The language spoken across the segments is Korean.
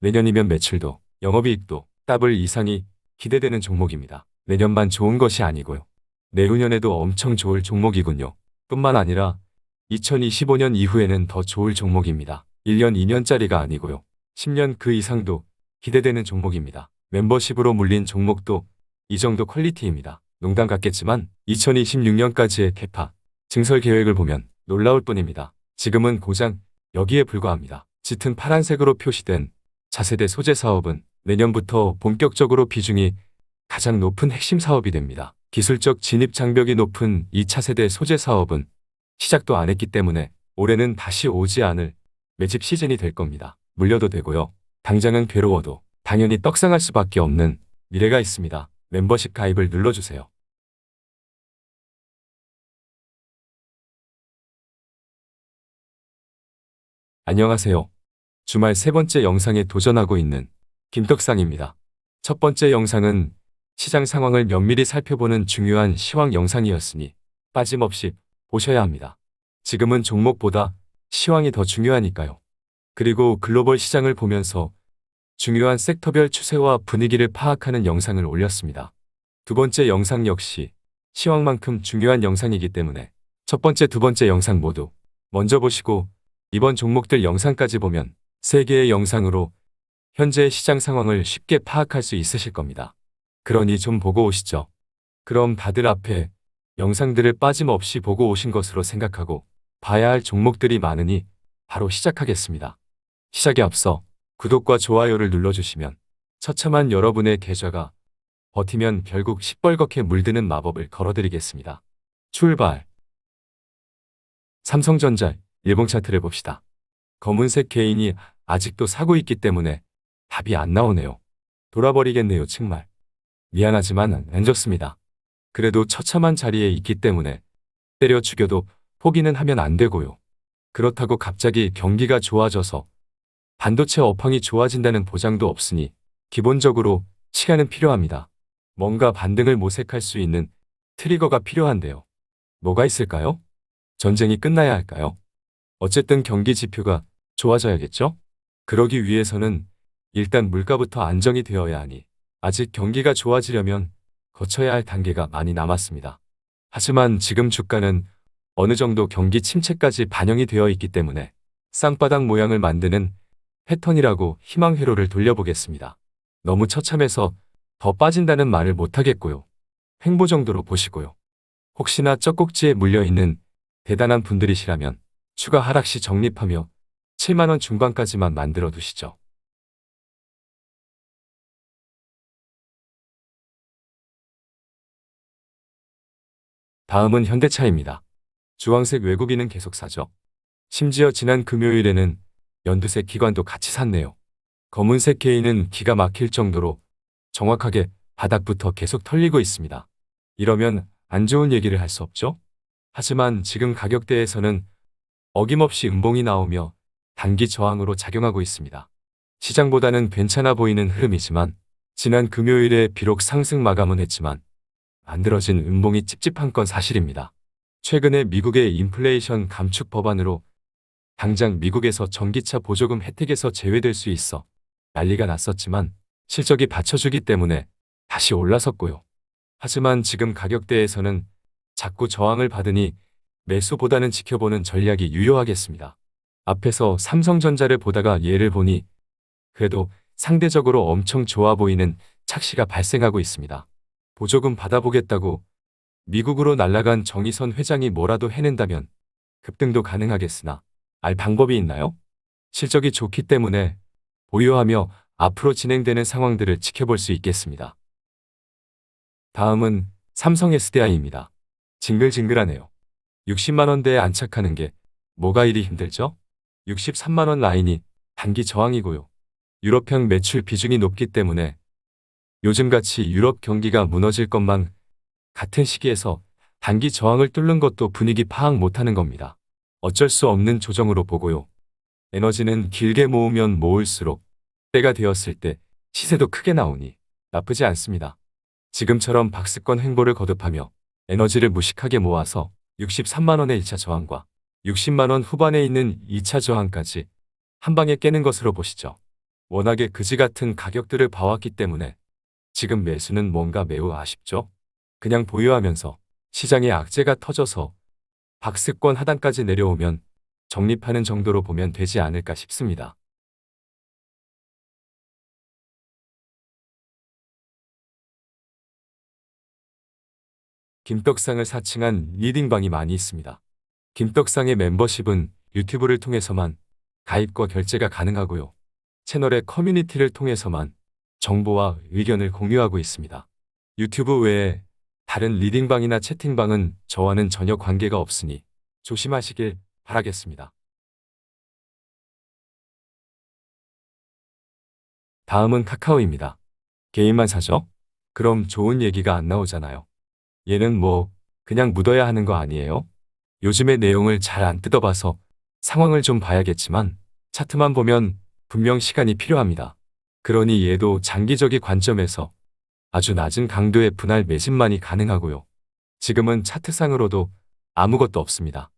내년이면 매출도, 영업이익도 더블 이상이 기대되는 종목입니다. 내년만 좋은 것이 아니고요. 내후년에도 엄청 좋을 종목이군요. 뿐만 아니라 2025년 이후에는 더 좋을 종목입니다. 1년, 2년짜리가 아니고요. 10년 그 이상도 기대되는 종목입니다. 멤버십으로 물린 종목도 이 정도 퀄리티입니다. 농담 같겠지만 2026년까지의 캐파, 증설 계획을 보면 놀라울 뿐입니다. 지금은 고장 여기에 불과합니다. 짙은 파란색으로 표시된 차세대 소재 사업은 내년부터 본격적으로 비중이 가장 높은 핵심 사업이 됩니다. 기술적 진입 장벽이 높은 이 차세대 소재 사업은 시작도 안 했기 때문에 올해는 다시 오지 않을 매집 시즌이 될 겁니다. 물려도 되고요. 당장은 괴로워도 당연히 떡상할 수밖에 없는 미래가 있습니다. 멤버십 가입을 눌러주세요. 안녕하세요. 주말 세 번째 영상에 도전하고 있는 김떡상입니다. 첫 번째 영상은 시장 상황을 면밀히 살펴보는 중요한 시황 영상이었으니 빠짐없이 보셔야 합니다. 지금은 종목보다 시황이 더 중요하니까요. 그리고 글로벌 시장을 보면서 중요한 섹터별 추세와 분위기를 파악하는 영상을 올렸습니다. 두 번째 영상 역시 시황만큼 중요한 영상이기 때문에 첫 번째, 두 번째 영상 모두 먼저 보시고 이번 종목들 영상까지 보면 세 개의 영상으로 현재의 시장 상황을 쉽게 파악할 수 있으실 겁니다. 그러니 좀 보고 오시죠. 그럼 다들 앞에 영상들을 빠짐없이 보고 오신 것으로 생각하고 봐야 할 종목들이 많으니 바로 시작하겠습니다. 시작에 앞서 구독과 좋아요를 눌러주시면 처참한 여러분의 계좌가 버티면 결국 시뻘겋게 물드는 마법을 걸어드리겠습니다. 출발! 삼성전자 일봉 차트를 봅시다. 검은색 개인이 아직도 사고 있기 때문에 답이 안 나오네요. 돌아버리겠네요, 정말. 미안하지만 안 좋습니다. 그래도 처참한 자리에 있기 때문에 때려 죽여도 포기는 하면 안 되고요. 그렇다고 갑자기 경기가 좋아져서 반도체 업황이 좋아진다는 보장도 없으니 기본적으로 시간은 필요합니다. 뭔가 반등을 모색할 수 있는 트리거가 필요한데요. 뭐가 있을까요? 전쟁이 끝나야 할까요? 어쨌든 경기 지표가 좋아져야겠죠? 그러기 위해서는 일단 물가부터 안정이 되어야 하니 아직 경기가 좋아지려면 거쳐야 할 단계가 많이 남았습니다. 하지만 지금 주가는 어느 정도 경기 침체까지 반영이 되어 있기 때문에 쌍바닥 모양을 만드는 패턴이라고 희망 회로를 돌려보겠습니다. 너무 처참해서 더 빠진다는 말을 못하겠고요. 횡보 정도로 보시고요. 혹시나 쩍꼭지에 물려있는 대단한 분들이시라면 추가 하락 시 적립하며 7만원 중반까지만 만들어 두시죠. 다음은 현대차입니다. 주황색 외국인은 계속 사죠. 심지어 지난 금요일에는 연두색 기관도 같이 샀네요. 검은색 개인은 기가 막힐 정도로 정확하게 바닥부터 계속 털리고 있습니다. 이러면 안 좋은 얘기를 할 수 없죠? 하지만 지금 가격대에서는 어김없이 음봉이 나오며 단기 저항으로 작용하고 있습니다. 시장보다는 괜찮아 보이는 흐름이지만 지난 금요일에 비록 상승 마감은 했지만 만들어진 음봉이 찝찝한 건 사실입니다. 최근에 미국의 인플레이션 감축 법안으로 당장 미국에서 전기차 보조금 혜택에서 제외될 수 있어 난리가 났었지만 실적이 받쳐주기 때문에 다시 올라섰고요. 하지만 지금 가격대에서는 자꾸 저항을 받으니 매수보다는 지켜보는 전략이 유효하겠습니다. 앞에서 삼성전자를 보다가 얘를 보니 그래도 상대적으로 엄청 좋아 보이는 착시가 발생하고 있습니다. 보조금 받아보겠다고 미국으로 날아간 정의선 회장이 뭐라도 해낸다면 급등도 가능하겠으나 알 방법이 있나요? 실적이 좋기 때문에 보유하며 앞으로 진행되는 상황들을 지켜볼 수 있겠습니다. 다음은 삼성 SDI입니다. 징글징글하네요. 60만원대에 안착하는 게 뭐가 이리 힘들죠? 63만원 라인이 단기 저항이고요. 유럽형 매출 비중이 높기 때문에 요즘같이 유럽 경기가 무너질 것만 같은 시기에서 단기 저항을 뚫는 것도 분위기 파악 못하는 겁니다. 어쩔 수 없는 조정으로 보고요. 에너지는 길게 모으면 모을수록 때가 되었을 때 시세도 크게 나오니 나쁘지 않습니다. 지금처럼 박스권 횡보를 거듭하며 에너지를 무식하게 모아서 63만원의 1차 저항과 60만원 후반에 있는 2차 저항까지 한 방에 깨는 것으로 보시죠. 워낙에 그지 같은 가격들을 봐왔기 때문에 지금 매수는 뭔가 매우 아쉽죠? 그냥 보유하면서 시장에 악재가 터져서 박스권 하단까지 내려오면 적립하는 정도로 보면 되지 않을까 싶습니다. 김떡상을 사칭한 리딩방이 많이 있습니다. 김떡상의 멤버십은 유튜브를 통해서만 가입과 결제가 가능하고요. 채널의 커뮤니티를 통해서만 정보와 의견을 공유하고 있습니다. 유튜브 외에 다른 리딩방이나 채팅방은 저와는 전혀 관계가 없으니 조심하시길 바라겠습니다. 다음은 카카오입니다. 개인만 사죠? 그럼 좋은 얘기가 안 나오잖아요. 얘는 뭐 그냥 묻어야 하는 거 아니에요? 요즘의 내용을 잘 안 뜯어봐서 상황을 좀 봐야겠지만 차트만 보면 분명 시간이 필요합니다. 그러니 얘도 장기적인 관점에서 아주 낮은 강도의 분할 매집만이 가능하고요. 지금은 차트상으로도 아무것도 없습니다.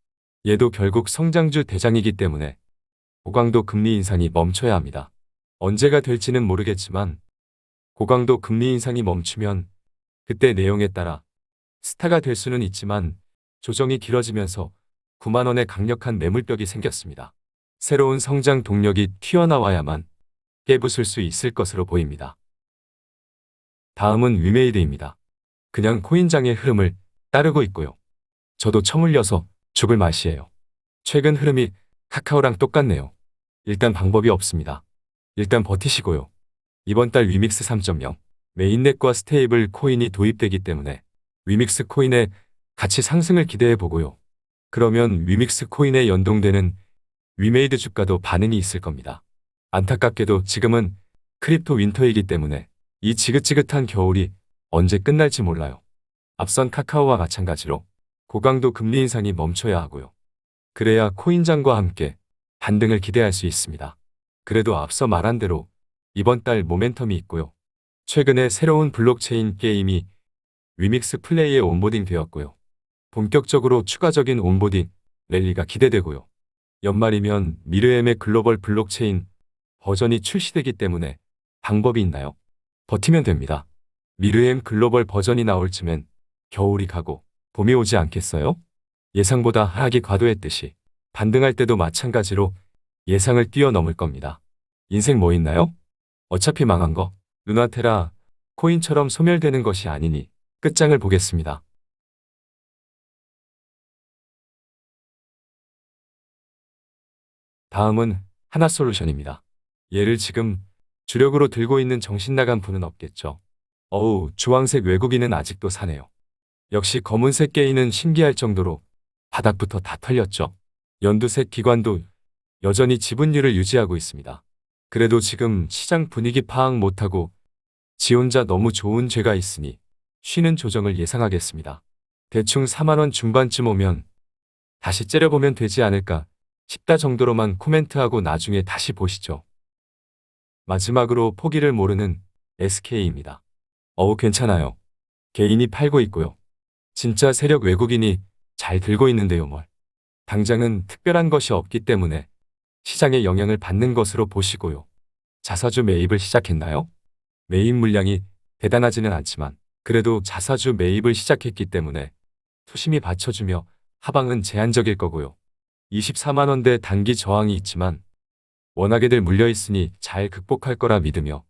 얘도 결국 성장주 대장이기 때문에 고강도 금리 인상이 멈춰야 합니다. 언제가 될지는 모르겠지만 고강도 금리 인상이 멈추면 그때 내용에 따라 스타가 될 수는 있지만 조정이 길어지면서 9만 원의 강력한 매물벽이 생겼습니다. 새로운 성장 동력이 튀어나와야만 깨부술 수 있을 것으로 보입니다. 다음은 위메이드입니다. 그냥 코인장의 흐름을 따르고 있고요. 저도 처물려서 죽을 맛이에요. 최근 흐름이 카카오랑 똑같네요. 일단 방법이 없습니다. 일단 버티시고요. 이번 달 위믹스 3.0 메인넷과 스테이블 코인이 도입되기 때문에 위믹스 코인의 가치 상승을 기대해 보고요. 그러면 위믹스 코인에 연동되는 위메이드 주가도 반응이 있을 겁니다. 안타깝게도 지금은 크립토 윈터이기 때문에 이 지긋지긋한 겨울이 언제 끝날지 몰라요. 앞선 카카오와 마찬가지로 고강도 금리 인상이 멈춰야 하고요. 그래야 코인장과 함께 반등을 기대할 수 있습니다. 그래도 앞서 말한 대로 이번 달 모멘텀이 있고요. 최근에 새로운 블록체인 게임이 위믹스 플레이에 온보딩 되었고요. 본격적으로 추가적인 온보딩 랠리가 기대되고요. 연말이면 미르엠의 글로벌 블록체인 버전이 출시되기 때문에 방법이 있나요? 버티면 됩니다. 미르엠 글로벌 버전이 나올 즈면 겨울이 가고 봄이 오지 않겠어요? 예상보다 하락이 과도했듯이 반등할 때도 마찬가지로 예상을 뛰어넘을 겁니다. 인생 뭐 있나요? 어차피 망한 거 루나테라 코인처럼 소멸되는 것이 아니니 끝장을 보겠습니다. 다음은 하나솔루션입니다. 얘를 지금 주력으로 들고 있는 정신나간 분은 없겠죠. 어우, 주황색 외국인은 아직도 사네요. 역시 검은색 게이는 신기할 정도로 바닥부터 다 털렸죠. 연두색 기관도 여전히 지분율을 유지하고 있습니다. 그래도 지금 시장 분위기 파악 못하고 지 혼자 너무 좋은 죄가 있으니 쉬는 조정을 예상하겠습니다. 대충 4만 원 중반쯤 오면 다시 째려보면 되지 않을까 싶다 정도로만 코멘트하고 나중에 다시 보시죠. 마지막으로 포기를 모르는 SK입니다. 어우 괜찮아요. 개인이 팔고 있고요. 진짜 세력 외국인이 잘 들고 있는데요 뭘. 당장은 특별한 것이 없기 때문에 시장의 영향을 받는 것으로 보시고요. 자사주 매입을 시작했나요? 매입 물량이 대단하지는 않지만 그래도 자사주 매입을 시작했기 때문에 투심이 받쳐주며 하방은 제한적일 거고요. 24만 원대 단기 저항이 있지만 워낙에들 물려있으니 잘 극복할 거라 믿으며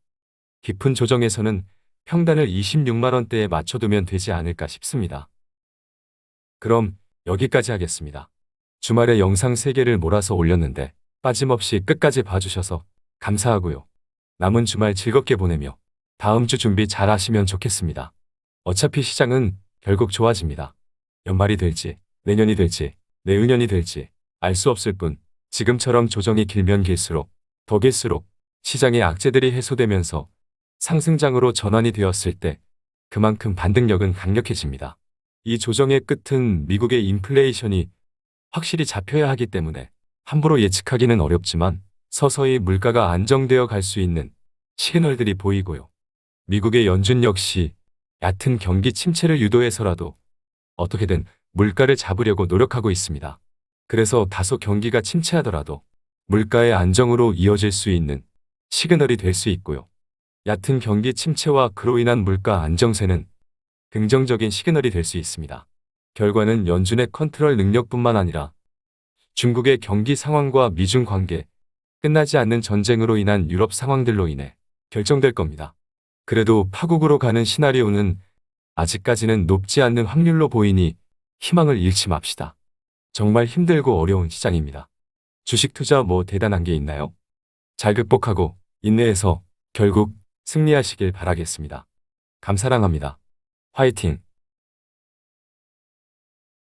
깊은 조정에서는 평단을 26만 원대에 맞춰두면 되지 않을까 싶습니다. 그럼 여기까지 하겠습니다. 주말에 영상 3개를 몰아서 올렸는데 빠짐없이 끝까지 봐주셔서 감사하고요. 남은 주말 즐겁게 보내며 다음 주 준비 잘 하시면 좋겠습니다. 어차피 시장은 결국 좋아집니다. 연말이 될지 내년이 될지 내후년이 될지 알 수 없을 뿐 지금처럼 조정이 길면 길수록 더 길수록 시장의 악재들이 해소되면서 상승장으로 전환이 되었을 때 그만큼 반등력은 강력해집니다. 이 조정의 끝은 미국의 인플레이션이 확실히 잡혀야 하기 때문에 함부로 예측하기는 어렵지만 서서히 물가가 안정되어 갈 수 있는 시그널들이 보이고요. 미국의 연준 역시 얕은 경기 침체를 유도해서라도 어떻게든 물가를 잡으려고 노력하고 있습니다. 그래서 다소 경기가 침체하더라도 물가의 안정으로 이어질 수 있는 시그널이 될 수 있고요. 얕은 경기 침체와 그로 인한 물가 안정세는 긍정적인 시그널이 될 수 있습니다. 결과는 연준의 컨트롤 능력뿐만 아니라 중국의 경기 상황과 미중 관계, 끝나지 않는 전쟁으로 인한 유럽 상황들로 인해 결정될 겁니다. 그래도 파국으로 가는 시나리오는 아직까지는 높지 않는 확률로 보이니 희망을 잃지 맙시다. 정말 힘들고 어려운 시장입니다. 주식 투자 뭐 대단한 게 있나요? 잘 극복하고 인내해서 결국 승리하시길 바라겠습니다. 감사랑합니다. 화이팅!